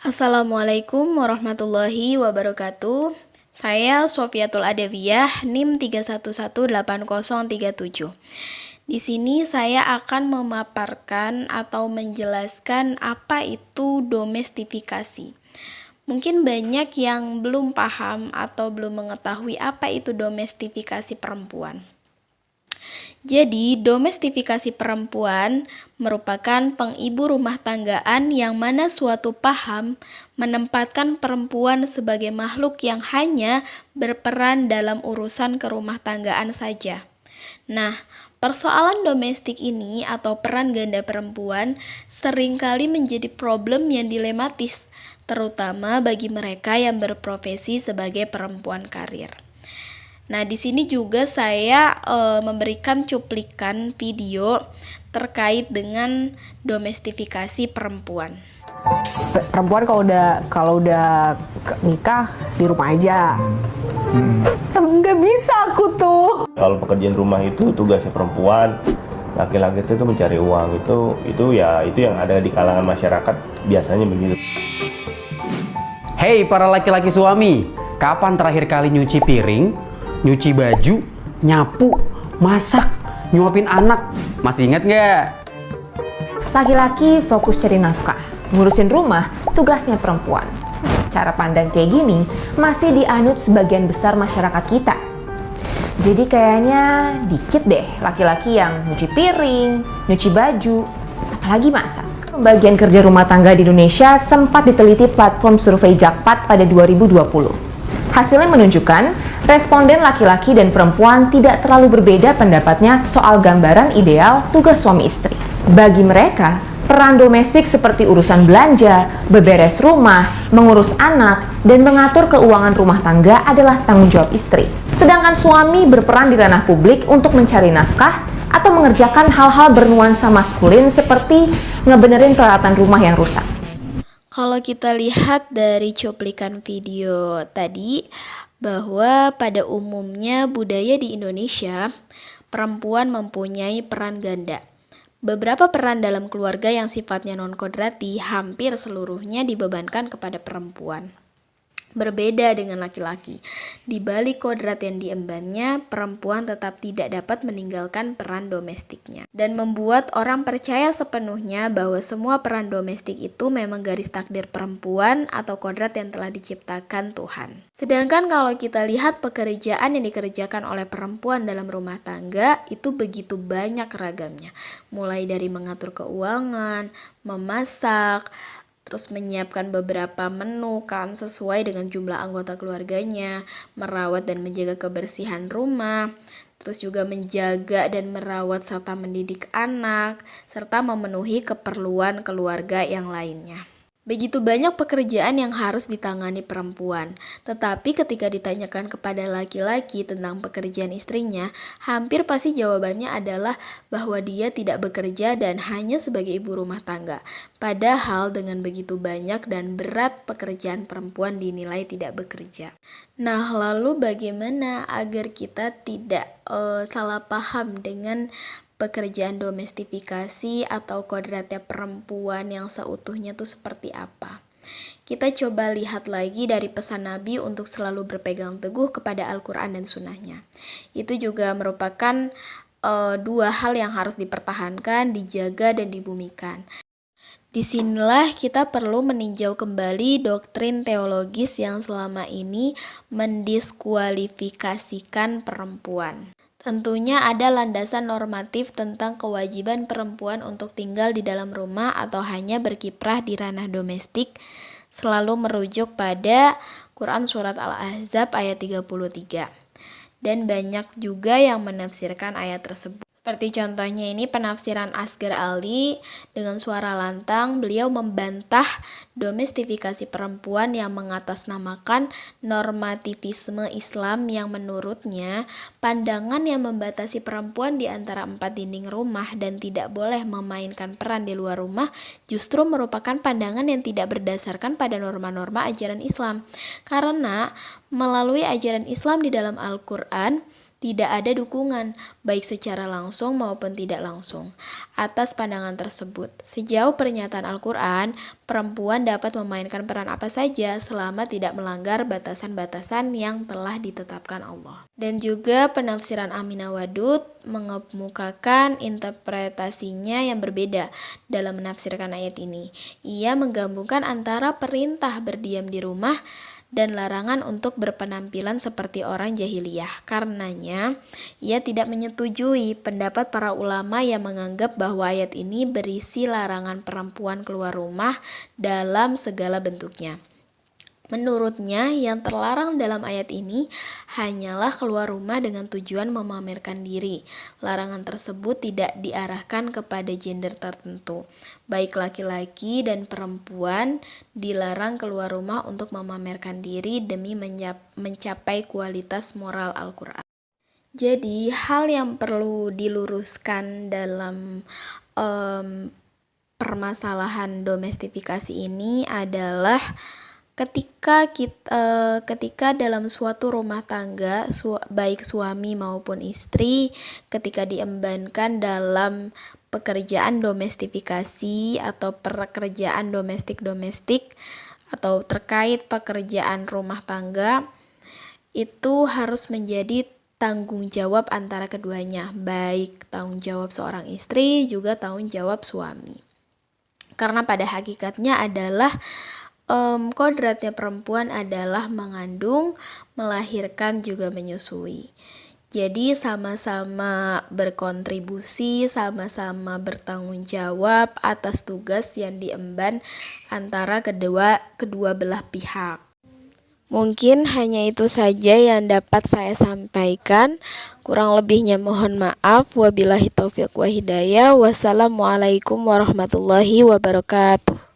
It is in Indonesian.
Assalamualaikum warahmatullahi wabarakatuh. Saya Sofiatul Adawiyah, NIM 3118037. Di sini saya akan memaparkan atau menjelaskan apa itu domestifikasi. Mungkin banyak yang belum paham atau belum mengetahui apa itu domestifikasi perempuan. Jadi, domestifikasi perempuan merupakan pengibu rumah tanggaan yang mana suatu paham menempatkan perempuan sebagai makhluk yang hanya berperan dalam urusan kerumah tanggaan saja. Nah, persoalan domestik ini atau peran ganda perempuan seringkali menjadi problem yang dilematis, terutama bagi mereka yang berprofesi sebagai perempuan karir. Nah, di sini juga saya memberikan cuplikan video terkait dengan domestifikasi perempuan. Perempuan kalau udah nikah di rumah aja. Nggak bisa aku tuh. Kalau pekerjaan rumah itu tugasnya perempuan, laki-laki itu mencari uang. Itu yang ada di kalangan masyarakat biasanya begitu. Hei para laki-laki suami, kapan terakhir kali nyuci piring, nyuci baju, nyapu, masak, nyuapin anak? Masih ingat nggak? Laki-laki fokus cari nafkah, ngurusin rumah, tugasnya perempuan. Cara pandang kayak gini masih dianut sebagian besar masyarakat kita. Jadi kayaknya dikit deh laki-laki yang nyuci piring, nyuci baju, apalagi masak. Pembagian kerja rumah tangga di Indonesia sempat diteliti platform survei Jakpat pada 2020. Hasilnya menunjukkan responden laki-laki dan perempuan tidak terlalu berbeda pendapatnya soal gambaran ideal tugas suami istri. Bagi mereka, peran domestik seperti urusan belanja, beberes rumah, mengurus anak, dan mengatur keuangan rumah tangga adalah tanggung jawab istri. Sedangkan suami berperan di ranah publik untuk mencari nafkah atau mengerjakan hal-hal bernuansa maskulin seperti ngebenerin peralatan rumah yang rusak. Kalau kita lihat dari cuplikan video tadi, bahwa pada umumnya budaya di Indonesia, perempuan mempunyai peran ganda. Beberapa peran dalam keluarga yang sifatnya non-kodrati hampir seluruhnya dibebankan kepada perempuan. Berbeda dengan laki-laki, di balik kodrat yang diembannya, perempuan tetap tidak dapat meninggalkan peran domestiknya dan membuat orang percaya sepenuhnya bahwa semua peran domestik itu memang garis takdir perempuan atau kodrat yang telah diciptakan Tuhan. Sedangkan kalau kita lihat pekerjaan yang dikerjakan oleh perempuan dalam rumah tangga itu begitu banyak ragamnya, mulai dari mengatur keuangan, memasak, terus menyiapkan beberapa menu kan sesuai dengan jumlah anggota keluarganya, merawat dan menjaga kebersihan rumah, terus juga menjaga dan merawat serta mendidik anak, serta memenuhi keperluan keluarga yang lainnya. Begitu banyak pekerjaan yang harus ditangani perempuan, tetapi ketika ditanyakan kepada laki-laki tentang pekerjaan istrinya, hampir pasti jawabannya adalah bahwa dia tidak bekerja dan hanya sebagai ibu rumah tangga. Padahal dengan begitu banyak dan berat pekerjaan perempuan dinilai tidak bekerja. Nah, lalu bagaimana agar kita tidak salah paham dengan pekerjaan domestifikasi atau kodratnya perempuan yang seutuhnya itu seperti apa? Kita coba lihat lagi dari pesan Nabi untuk selalu berpegang teguh kepada Al-Quran dan Sunnahnya. Itu juga merupakan dua hal yang harus dipertahankan, dijaga, dan dibumikan. Disinilah kita perlu meninjau kembali doktrin teologis yang selama ini mendiskualifikasikan perempuan. Tentunya ada landasan normatif tentang kewajiban perempuan untuk tinggal di dalam rumah atau hanya berkiprah di ranah domestik, selalu merujuk pada Quran Surat Al-Ahzab ayat 33. Dan banyak juga yang menafsirkan ayat tersebut. Seperti contohnya ini penafsiran Asgar Ali dengan suara lantang, beliau membantah domestifikasi perempuan yang mengatasnamakan normativisme Islam yang menurutnya pandangan yang membatasi perempuan di antara 4 dinding rumah dan tidak boleh memainkan peran di luar rumah justru merupakan pandangan yang tidak berdasarkan pada norma-norma ajaran Islam. Karena melalui ajaran Islam di dalam Al-Quran, Tidak ada dukungan, baik secara langsung maupun tidak langsung, atas pandangan tersebut. Sejauh pernyataan Al-Quran, perempuan dapat memainkan peran apa saja selama tidak melanggar batasan-batasan yang telah ditetapkan Allah. Dan juga penafsiran Aminah Wadud mengemukakan interpretasinya yang berbeda dalam menafsirkan ayat ini. Ia menggabungkan antara perintah berdiam di rumah dan larangan untuk berpenampilan seperti orang jahiliyah. Karenanya, ia tidak menyetujui pendapat para ulama yang menganggap bahwa ayat ini berisi larangan perempuan keluar rumah dalam segala bentuknya. Menurutnya, yang terlarang dalam ayat ini hanyalah keluar rumah dengan tujuan memamerkan diri. Larangan tersebut tidak diarahkan kepada gender tertentu. Baik laki-laki dan perempuan dilarang keluar rumah untuk memamerkan diri demi mencapai kualitas moral Al-Quran. Jadi, hal yang perlu diluruskan dalam permasalahan domestifikasi ini adalah ketika dalam suatu rumah tangga, baik suami maupun istri, ketika diembankan dalam pekerjaan domestifikasi atau pekerjaan domestik atau terkait pekerjaan rumah tangga, itu harus menjadi tanggung jawab antara keduanya, baik tanggung jawab seorang istri juga tanggung jawab suami. Karena pada hakikatnya adalah kodratnya perempuan adalah mengandung, melahirkan, juga menyusui. Jadi sama-sama berkontribusi, sama-sama bertanggung jawab atas tugas yang diemban antara kedua belah pihak. Mungkin hanya itu saja yang dapat saya sampaikan. Kurang lebihnya mohon maaf. Wabillahi taufiq wa hidayah. Wassalamualaikum warahmatullahi wabarakatuh.